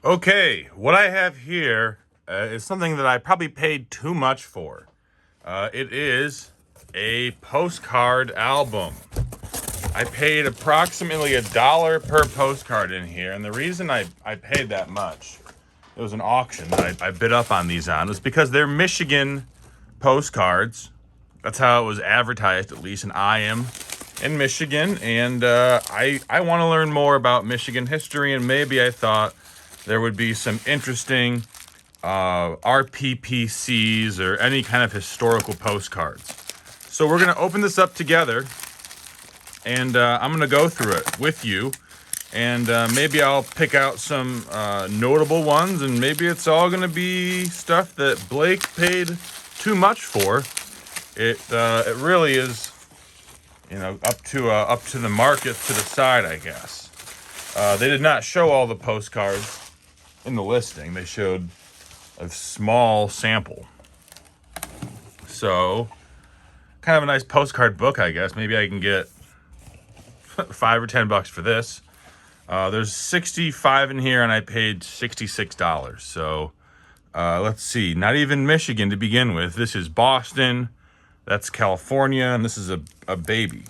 Okay, what I have here is something that I probably paid too much for. It is a postcard album. I paid approximately $1 per postcard in here, and the reason I paid that much, it was an auction that I bid up on these on, was because they're Michigan postcards. That's how it was advertised, at least, and I am in Michigan, and I want to learn more about Michigan history, and maybe I thought there would be some interesting RPPCs or any kind of historical postcards. So we're going to open this up together, and I'm going to go through it with you, and maybe I'll pick out some notable ones, and maybe it's all going to be stuff that Blake paid too much for. It really is, up to the market to the side, I guess. They did not show all the postcards in the listing. They showed a small sample. So, kind of a nice postcard book, I guess. Maybe I can get $5 or $10 for this. There's 65 in here, and I paid $66. So, let's see. Not even Michigan to begin with. This is Boston. That's California, and this is a baby.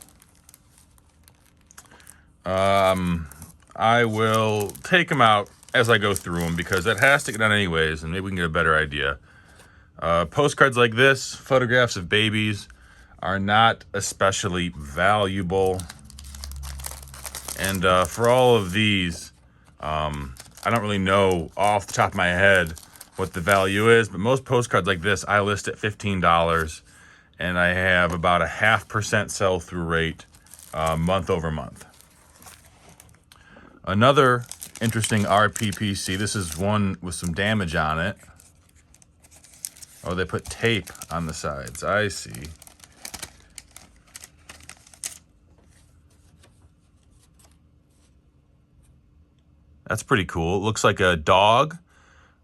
I will take them out as I go through them because that has to get done anyways, and maybe we can get a better idea. Postcards like this, photographs of babies, are not especially valuable. And for all of these, I don't really know off the top of my head what the value is, but most postcards like this I list at $15, and I have about a 0.5% sell-through rate month over month. Another interesting RPPC. This is one with some damage on it. Oh, they put tape on the sides. I see. That's pretty cool. It looks like a dog,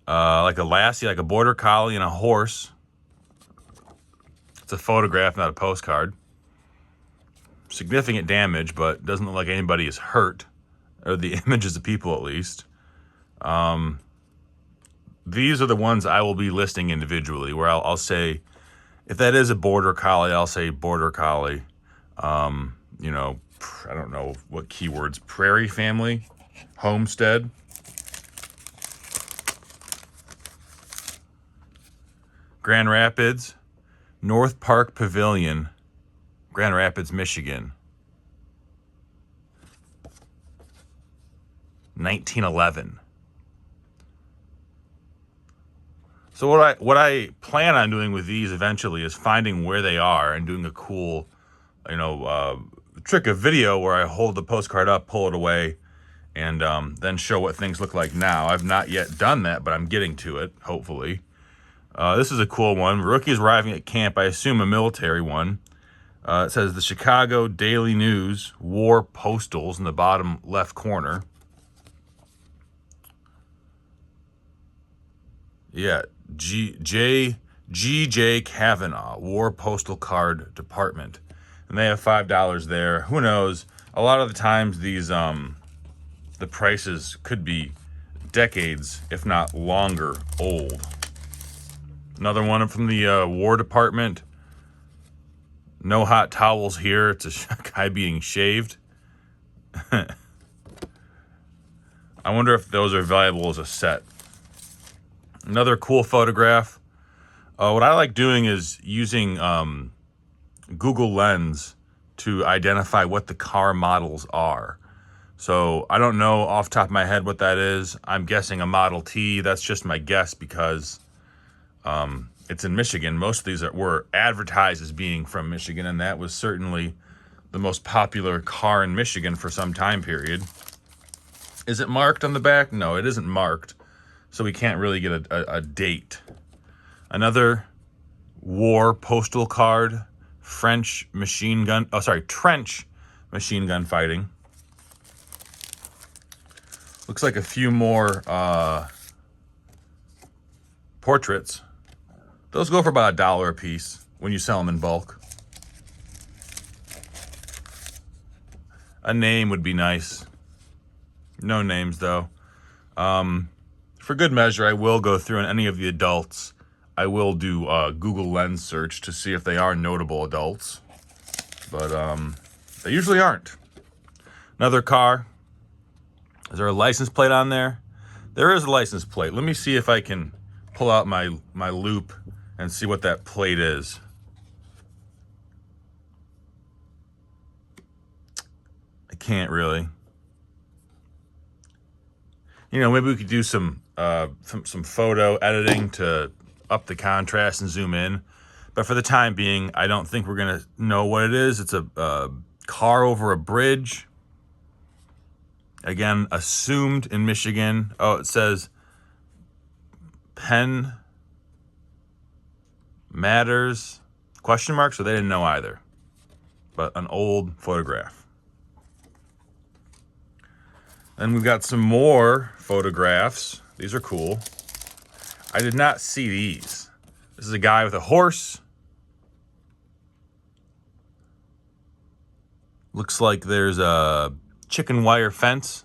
like a lassie, like a border collie, and a horse. It's a photograph, not a postcard. Significant damage, but doesn't look like anybody is hurt, or the images of people at least. These are the ones I will be listing individually, where I'll say, if that is a border collie, I'll say border collie. I don't know what keywords, prairie family, homestead. Grand Rapids, North Park Pavilion, Grand Rapids, Michigan. 1911. So what I plan on doing with these eventually is finding where they are and doing a cool, trick of video where I hold the postcard up, pull it away, and then show what things look like now. I've not yet done that, but I'm getting to it, hopefully. This is a cool one. Rookies arriving at camp, I assume a military one. It says the Chicago Daily News War Postals in the bottom left corner. Yeah, G.J. Kavanaugh, War Postal Card Department. And they have $5 there. Who knows? A lot of the times these, the prices could be decades, if not longer, old. Another one from the War Department. No hot towels here. It's a guy being shaved. I wonder if those are valuable as a set. Another cool photograph. What I like doing is using Google Lens to identify what the car models are. So I don't know off the top of my head what that is. I'm guessing a Model T. That's just my guess because it's in Michigan. Most of these were advertised as being from Michigan, and that was certainly the most popular car in Michigan for some time period. Is it marked on the back? No, it isn't marked. So we can't really get a date. Another war postal card, trench machine gun fighting. Looks like a few more portraits. Those go for about $1 a piece when you sell them in bulk. A name would be nice. No names though. For good measure, I will go through, and any of the adults, I will do a Google Lens search to see if they are notable adults. But they usually aren't. Another car. Is there a license plate on there? There is a license plate. Let me see if I can pull out my loop and see what that plate is. I can't really. You know, maybe we could do some photo editing to up the contrast and zoom in. But for the time being, I don't think we're going to know what it is. It's a car over a bridge. Again, assumed in Michigan. Oh, it says Penn Matters, question mark, so they didn't know either. But an old photograph. Then we've got some more photographs. These are cool. I did not see these. This is a guy with a horse. Looks like there's a chicken wire fence.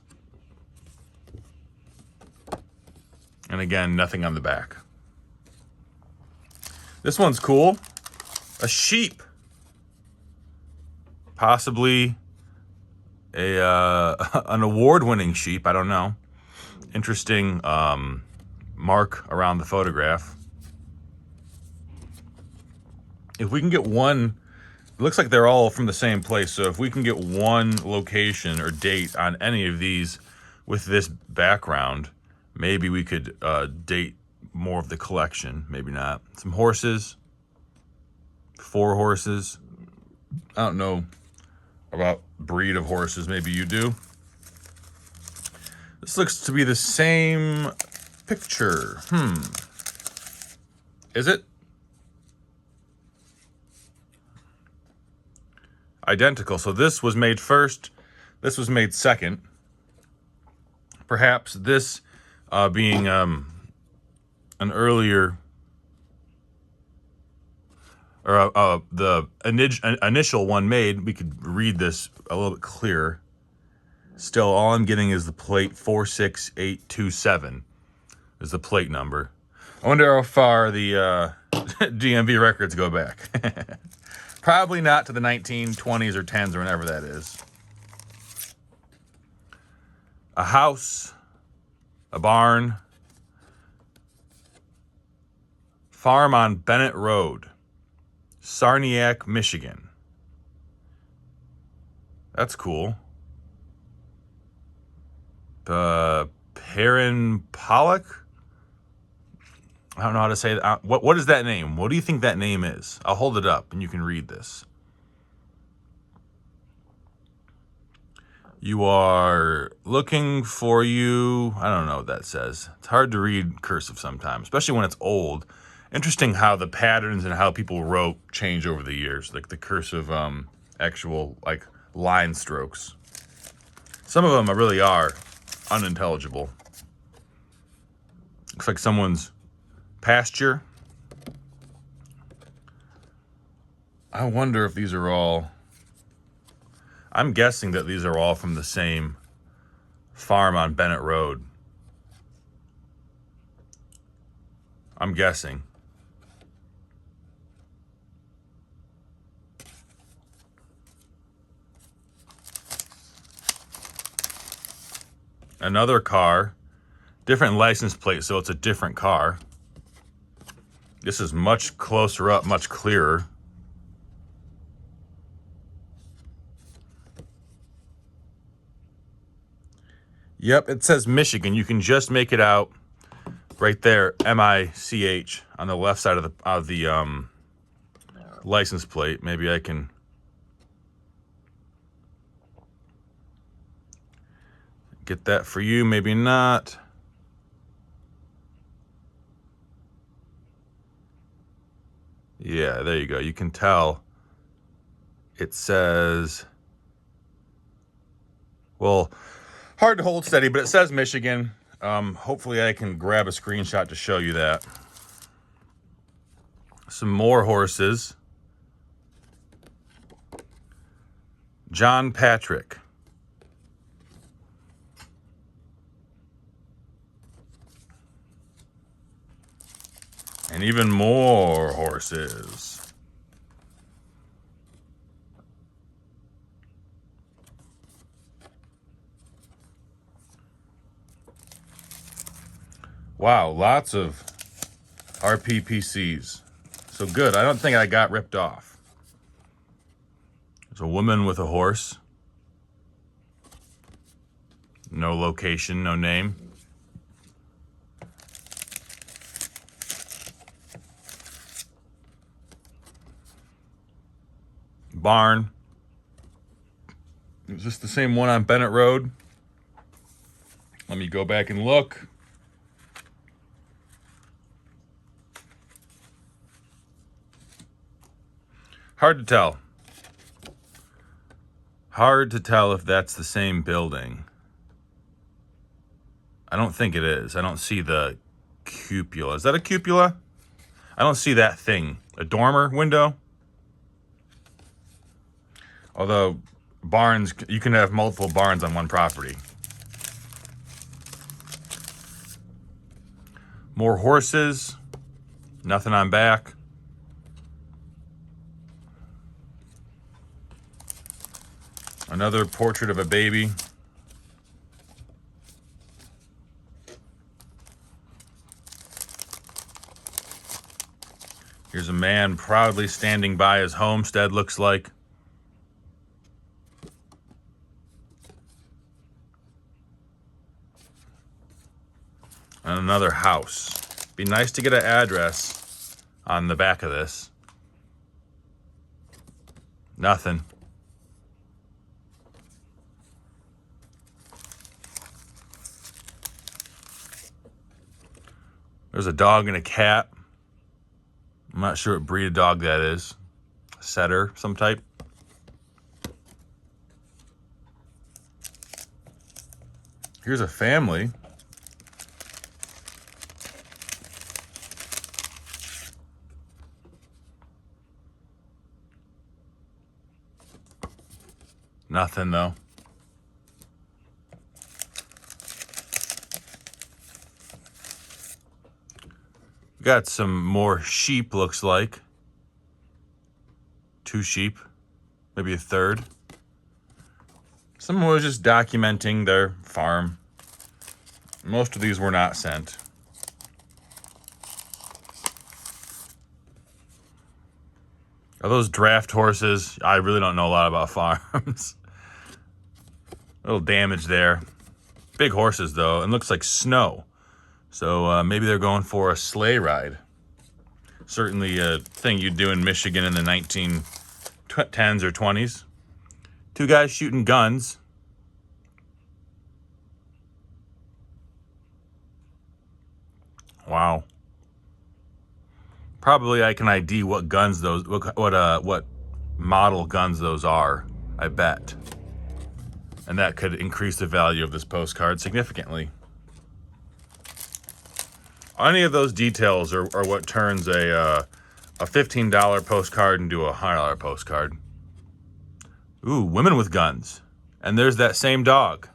And again, nothing on the back. This one's cool. A sheep. Possibly an award-winning sheep. I don't know. Interesting mark around the photograph. If we can get one, it looks like they're all from the same place. So if we can get one location or date on any of these with this background, maybe we could date more of the collection. Maybe not. Some horses. 4 horses. I don't know about breed of horses. Maybe you do. This looks to be the same picture. Is it? Identical. So this was made first. This was made second. Perhaps this being an earlier, or the initial one made, we could read this a little bit clearer. Still, all I'm getting is the plate 46827 is the plate number. I wonder how far the DMV records go back. Probably not to the 1920s or 10s or whenever that is. A house, a barn, farm on Bennett Road, Sarniac, Michigan. That's cool. Perrin Pollock? I don't know how to say that. What is that name? What do you think that name is? I'll hold it up and you can read this. You are looking for you. I don't know what that says. It's hard to read cursive sometimes, especially when it's old. Interesting how the patterns and how people wrote change over the years, like the cursive actual like line strokes. Some of them really are unintelligible. Looks like someone's pasture. I wonder if these are all, I'm guessing that these are all from the same farm on Bennett Road. I'm guessing. Another car, different license plate, so it's a different car. This is much closer up, much clearer. Yep, it says Michigan. You can just make it out right there, M-I-C-H, on the left side of the license plate. Maybe I can get that for you, maybe not. Yeah, there you go. You can tell it says, well, hard to hold steady, but it says Michigan. Hopefully I can grab a screenshot to show you that. Some more horses. John Patrick. And even more horses. Wow, lots of RPPCs. So good. I don't think I got ripped off. There's a woman with a horse. No location, no name. Barn. Is this the same one on Bennett Road? Let me go back and look. Hard to tell. Hard to tell if that's the same building. I don't think it is. I don't see the cupola. Is that a cupola? I don't see that thing. A dormer window? Although barns, you can have multiple barns on one property. More horses. Nothing on back. Another portrait of a baby. Here's a man proudly standing by his homestead, looks like. And another house. Be nice to get an address on the back of this. Nothing. There's a dog and a cat. I'm not sure what breed of dog that is. Setter, some type. Here's a family. Nothing though. Got some more sheep, looks like. 2 sheep, maybe a third. Someone was just documenting their farm. Most of these were not sent. Are those draft horses? I really don't know a lot about farms. A little damage there. Big horses though, and looks like snow. So maybe they're going for a sleigh ride. Certainly a thing you'd do in Michigan in the 1910s or 20s. 2 guys shooting guns. Wow. Probably I can ID what guns those, what model guns those are, I bet. And that could increase the value of this postcard significantly. Any of those details are what turns a $15 postcard into a $100 postcard. Ooh, women with guns. And there's that same dog.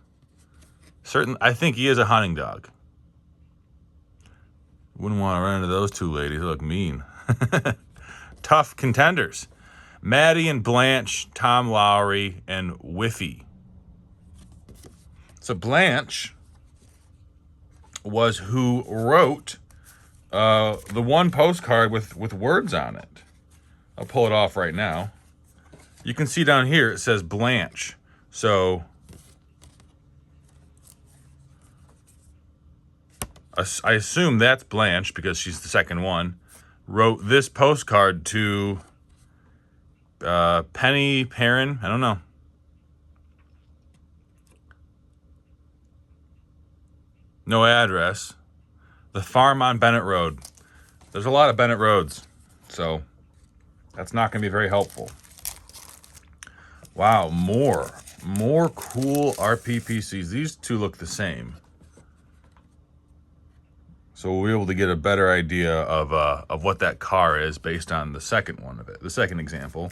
I think he is a hunting dog. Wouldn't want to run into those 2 ladies. They look mean. Tough contenders. Maddie and Blanche, Tom Lowry, and Whiffy. So Blanche was who wrote the one postcard with words on it. I'll pull it off right now. You can see down here it says Blanche. So I assume that's Blanche because she's the second one. Wrote this postcard to Penny Perrin. I don't know. No address. The farm on Bennett Road. There's a lot of Bennett Roads, so that's not going to be very helpful. Wow, more cool RPPCs. These 2 look the same. So we'll be able to get a better idea of what that car is based on the second one of it, the second example.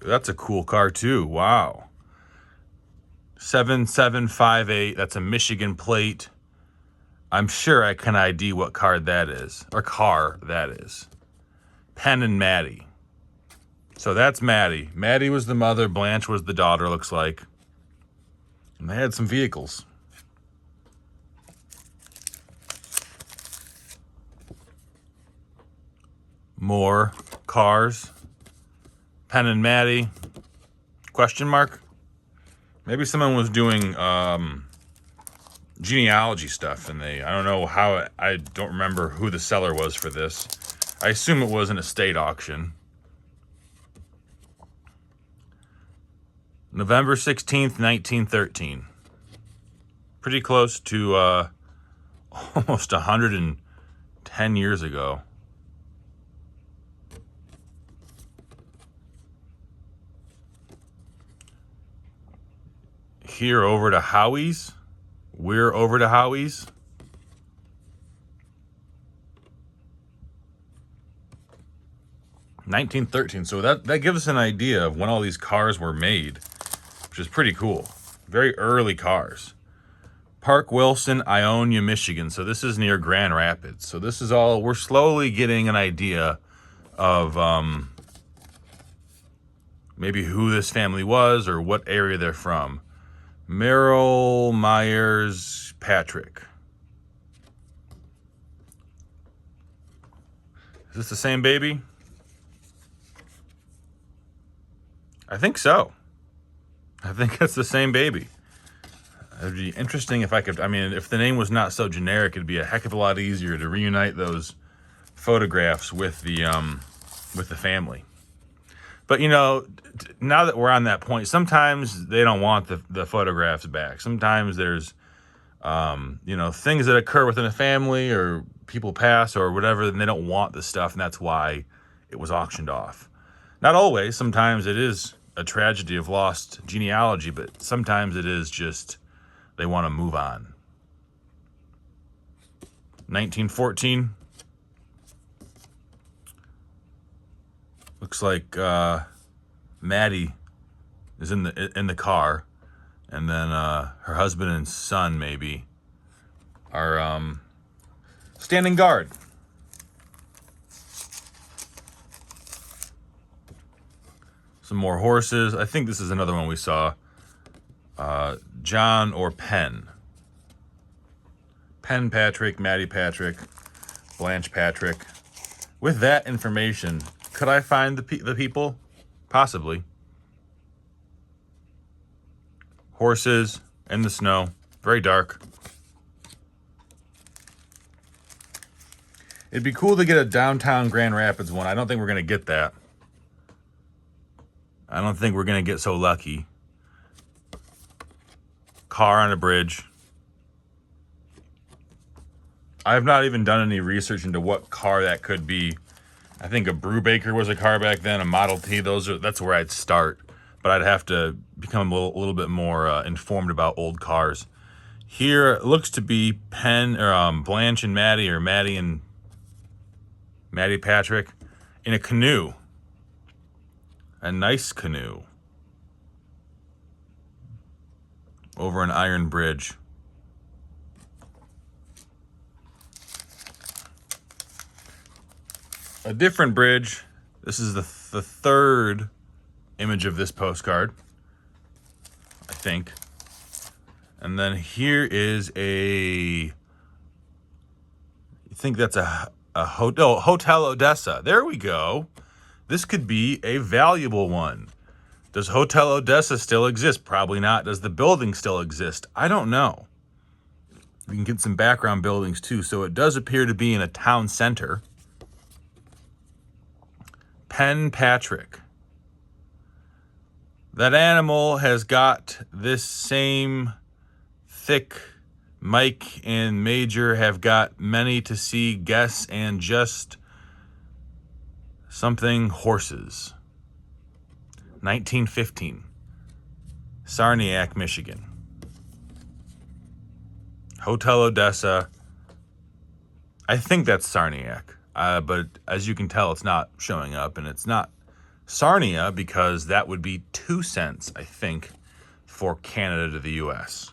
That's a cool car too. Wow. 7758. That's a Michigan plate. I'm sure I can ID what card that is, or car that is. Penn and Maddie. So that's Maddie. Maddie was the mother, Blanche was the daughter, looks like. And they had some vehicles. More cars. Penn and Maddie. Question mark? Maybe someone was doing genealogy stuff, and I don't know how, I don't remember who the seller was for this. I assume it was an estate auction. November 16th, 1913. Pretty close to almost 110 years ago. Here over to Howie's. We're over to Howie's. (1913). So that gives us an idea of when all these cars were made, which is pretty cool. Very early cars. Park Wilson, Ionia, Michigan. So this is near Grand Rapids. So this is all, we're slowly getting an idea of maybe who this family was or what area they're from. Merrill Myers Patrick. Is this the same baby? I think so. I think it's the same baby. It'd be interesting if I could, I mean, if the name was not so generic, it'd be a heck of a lot easier to reunite those photographs with the family. But, you know, now that we're on that point, sometimes they don't want the photographs back. Sometimes there's, you know, things that occur within a family or people pass or whatever, and they don't want the stuff, and that's why it was auctioned off. Not always. Sometimes it is a tragedy of lost genealogy, but sometimes it is just they want to move on. 1914. Looks like Maddie is in the car, and then her husband and son maybe are standing guard. Some more horses. I think this is another one we saw. John or Penn. Penn Patrick, Maddie Patrick, Blanche Patrick. With that information, could I find the people? Possibly. Horses in the snow. Very dark. It'd be cool to get a downtown Grand Rapids one. I don't think we're going to get that. I don't think we're going to get so lucky. Car on a bridge. I have not even done any research into what car that could be. I think a Brubaker was a car back then, a Model T. That's where I'd start. But I'd have to become a little bit more informed about old cars. Here it looks to be Penn or Blanche and Maddie, or Maddie and Maddie Patrick in a canoe. A nice canoe. Over an iron bridge. A different bridge. This is the third image of this postcard, I think. And then here is I think that's a Hotel Odessa. There we go. This could be a valuable one. Does Hotel Odessa still exist? Probably not. Does the building still exist? I don't know. We can get some background buildings too. So it does appear to be in a town center. Penn Patrick. That animal has got this same thick. Mike and Major have got many to see, guess, and just something horses. 1915. Sarniac, Michigan. Hotel Odessa. I think that's Sarniac. But as you can tell, it's not showing up, and it's not Sarnia because that would be 2 cents, I think, for Canada to the U.S.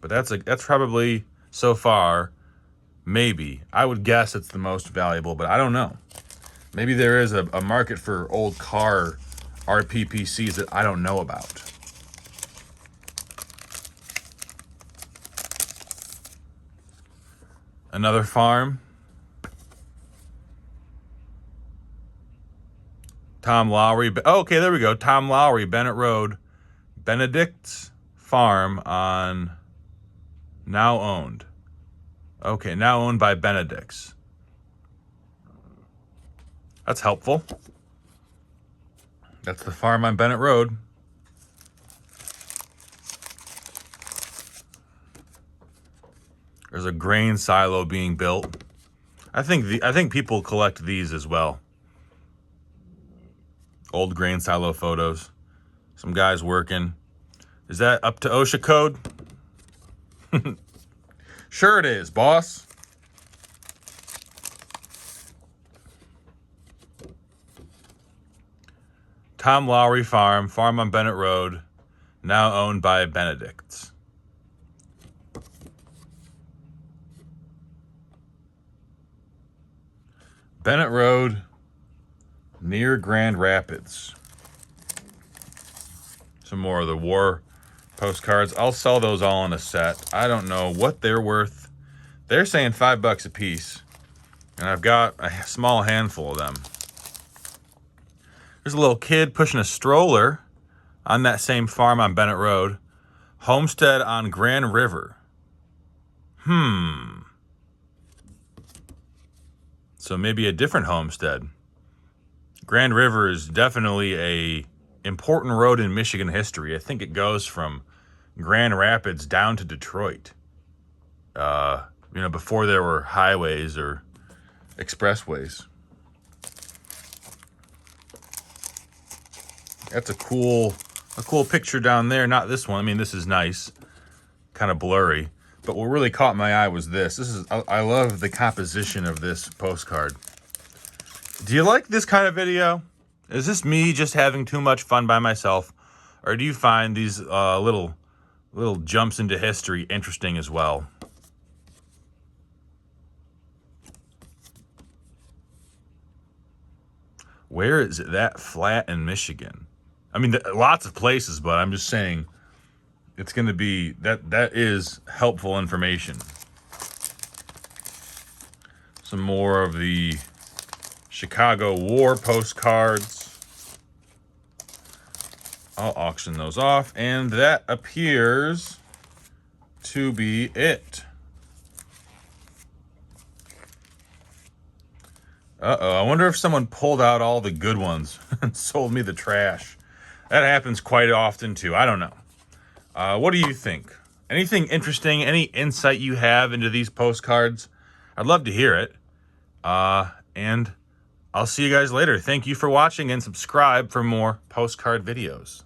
But that's probably so far Maybe. I would guess it's the most valuable, but I don't know. Maybe there is a market for old car RPPCs that I don't know about. Another farm. Tom Lowry. Oh, okay, there we go. Tom Lowry, Bennett Road. Benedict's Farm on now owned. Okay, now owned by Benedict's. That's helpful. That's the farm on Bennett Road. There's a grain silo being built. I think people collect these as well. Old grain silo photos. Some guys working. Is that up to OSHA code? Sure it is, boss. Tom Lowry Farm on Bennett Road, now owned by Benedict's. Bennett Road, near Grand Rapids. Some more of the war postcards. I'll sell those all in a set. I don't know what they're worth. They're saying $5 a piece, and I've got a small handful of them. There's a little kid pushing a stroller on that same farm on Bennett Road. Homestead on Grand River. So maybe a different homestead. Grand River is definitely a important road in Michigan history. I think it goes from Grand Rapids down to Detroit. Before there were highways or expressways. That's a cool picture down there. Not this one. I mean, this is nice, kind of blurry. But what really caught my eye was this. I love the composition of this postcard. Do you like this kind of video? Is this me just having too much fun by myself, or do you find these little jumps into history interesting as well? Where is it that flat in Michigan? I mean, lots of places, but I'm just saying it's going to be, that is helpful information. Some more of the Chicago War postcards. I'll auction those off, and that appears to be it. Uh-oh, I wonder if someone pulled out all the good ones and sold me the trash. That happens quite often, too. I don't know. What do you think? Anything interesting? Any insight you have into these postcards? I'd love to hear it. And I'll see you guys later. Thank you for watching, and subscribe for more postcard videos.